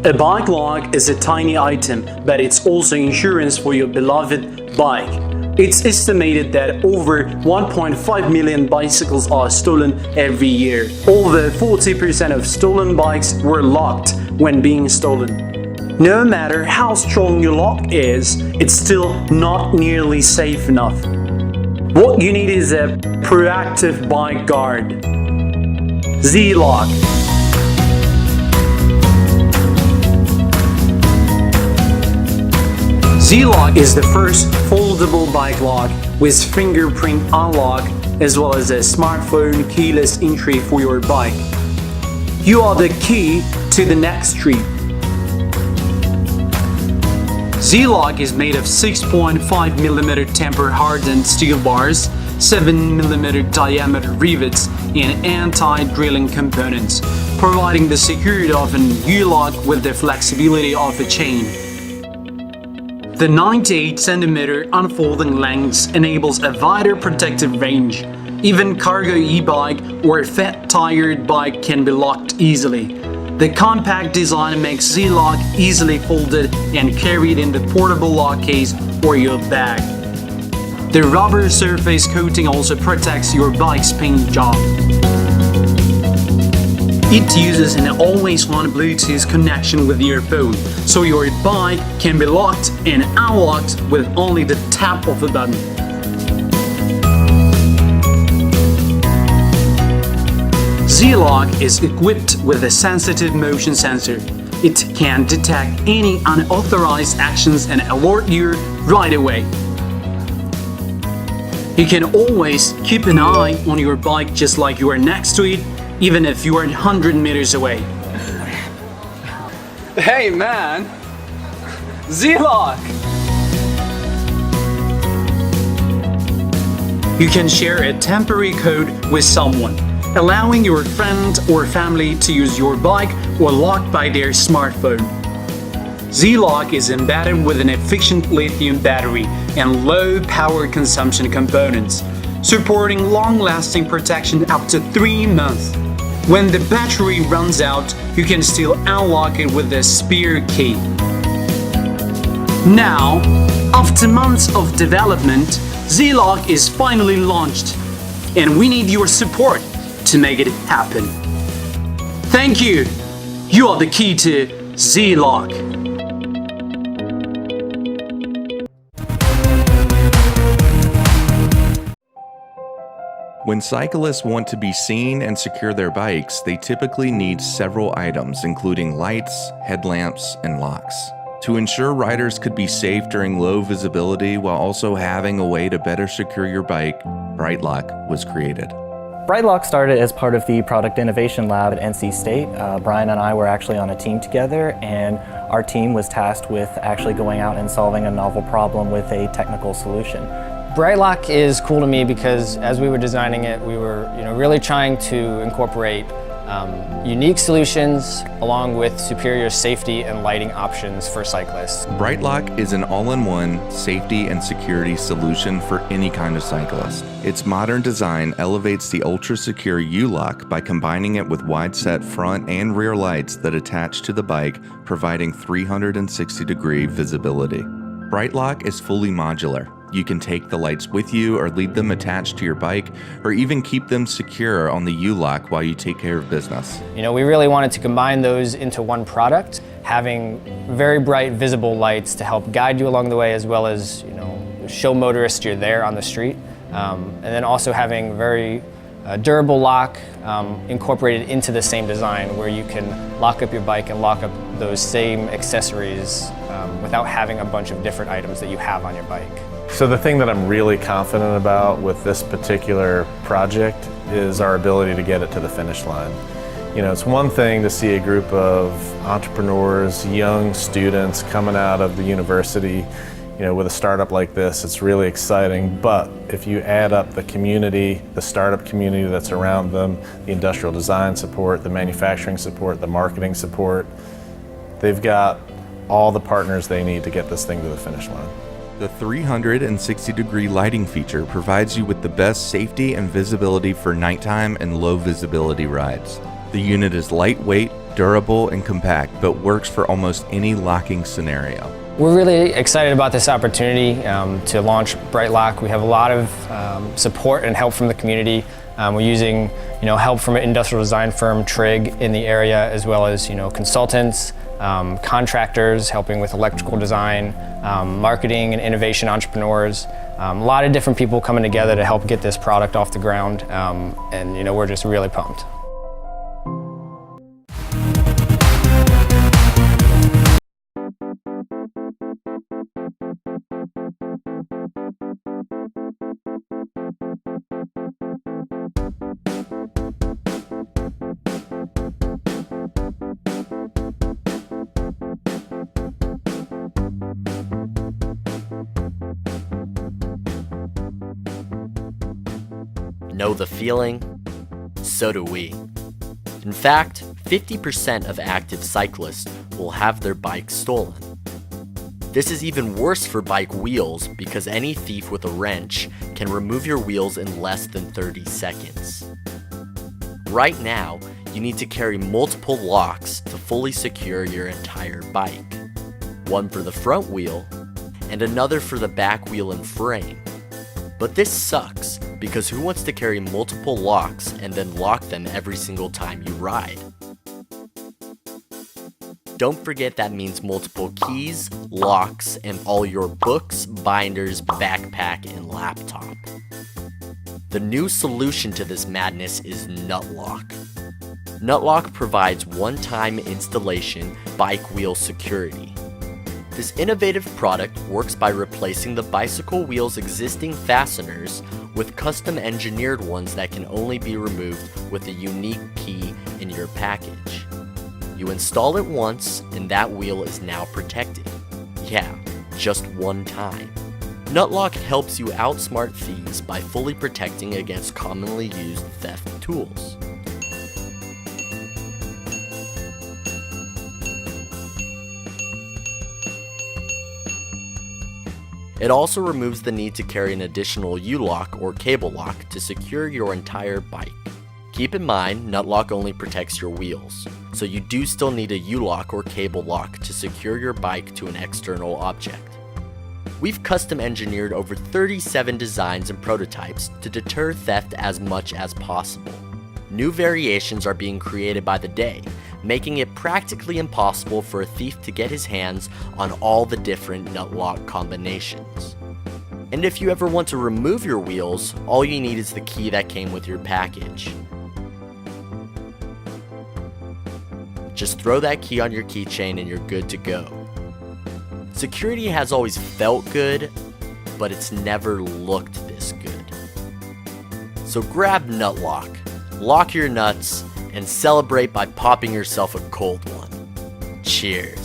A bike lock is a tiny item, but it's also insurance for your beloved bike. It's estimated that over 1.5 million bicycles are stolen every year. Over 40% of stolen bikes were locked when being stolen. No matter how strong your lock is, it's still not nearly safe enough. What you need is a proactive bike guard. Ziilock. Ziilock is the first foldable bike lock with fingerprint unlock as well as a smartphone keyless entry for your bike. You are the key to the next street. Ziilock is made of 6.5mm temper-hardened steel bars, 7mm diameter rivets, and anti-drilling components, providing the security of an U-lock with the flexibility of a chain. The 98cm unfolding length enables a wider protective range. Even cargo e-bike or fat-tired bike can be locked easily. The compact design makes Ziilock easily folded and carried in the portable lock case or your bag. The rubber surface coating also protects your bike's paint job. It uses an always-on Bluetooth connection with your phone, so your bike can be locked and unlocked with only the tap of a button. Ziilock is equipped with a sensitive motion sensor. It can detect any unauthorized actions and alert you right away. You can always keep an eye on your bike just like you are next to it, even if you are 100 meters away. Hey man! Ziilock! You can share a temporary code with someone, allowing your friend or family to use your bike or lock by their smartphone. Ziilock is embedded with an efficient lithium battery and low power consumption components, supporting long-lasting protection up to 3 months. When the battery runs out, you can still unlock it with a spare key. Now, after months of development, Ziilock is finally launched, and we need your support to make it happen. Thank you! You are the key to Ziilock. When cyclists want to be seen and secure their bikes, they typically need several items, including lights, headlamps, and locks. To ensure riders could be safe during low visibility while also having a way to better secure your bike, BrightLoc was created. BrightLoc started as part of the Product Innovation Lab at NC State. Brian and I were actually on a team together, and our team was tasked with actually going out and solving a novel problem with a technical solution. BrightLoc is cool to me because as we were designing it, we were really trying to incorporate unique solutions along with superior safety and lighting options for cyclists. BrightLoc is an all-in-one safety and security solution for any kind of cyclist. Its modern design elevates the ultra-secure U-lock by combining it with wide-set front and rear lights that attach to the bike, providing 360-degree visibility. BrightLoc is fully modular. You can take the lights with you or leave them attached to your bike, or even keep them secure on the U-lock while you take care of business. We really wanted to combine those into one product, having very bright visible lights to help guide you along the way, as well as show motorists you're there on the street. And then also having very durable lock incorporated into the same design, where you can lock up your bike and lock up those same accessories without having a bunch of different items that you have on your bike. So the thing that I'm really confident about with this particular project is our ability to get it to the finish line. It's one thing to see a group of entrepreneurs, young students coming out of the university, with a startup like this. It's really exciting, but if you add up the community, the startup community that's around them, the industrial design support, the manufacturing support, the marketing support, they've got all the partners they need to get this thing to the finish line. The 360-degree lighting feature provides you with the best safety and visibility for nighttime and low visibility rides. The unit is lightweight, durable and compact, but works for almost any locking scenario. We're really excited about this opportunity to launch BrightLoc. We have a lot of support and help from the community. We're using help from an industrial design firm, Trig, in the area, as well as consultants, contractors helping with electrical design, marketing and innovation entrepreneurs. A lot of different people coming together to help get this product off the ground, and we're just really pumped. Know the feeling? So do we. In fact, 50% of active cyclists will have their bike stolen. This is even worse for bike wheels because any thief with a wrench can remove your wheels in less than 30 seconds. Right now, you need to carry multiple locks to fully secure your entire bike. One for the front wheel, and another for the back wheel and frame. But this sucks, because who wants to carry multiple locks and then lock them every single time you ride? Don't forget that means multiple keys, locks, and all your books, binders, backpack, and laptop. The new solution to this madness is Nutlock. Nutlock provides one-time installation bike wheel security. This innovative product works by replacing the bicycle wheel's existing fasteners with custom engineered ones that can only be removed with a unique key in your package. You install it once and that wheel is now protected. Yeah, just one time. Nutlock helps you outsmart thieves by fully protecting against commonly used theft tools. It also removes the need to carry an additional U-lock or cable lock to secure your entire bike. Keep in mind, Nutlock only protects your wheels, so you do still need a U-lock or cable lock to secure your bike to an external object. We've custom engineered over 37 designs and prototypes to deter theft as much as possible. New variations are being created by the day, making it practically impossible for a thief to get his hands on all the different Nutlock combinations. And if you ever want to remove your wheels, all you need is the key that came with your package. Just throw that key on your keychain and you're good to go. Security has always felt good, but it's never looked this good. So grab Nutlock, lock your nuts, and celebrate by popping yourself a cold one. Cheers.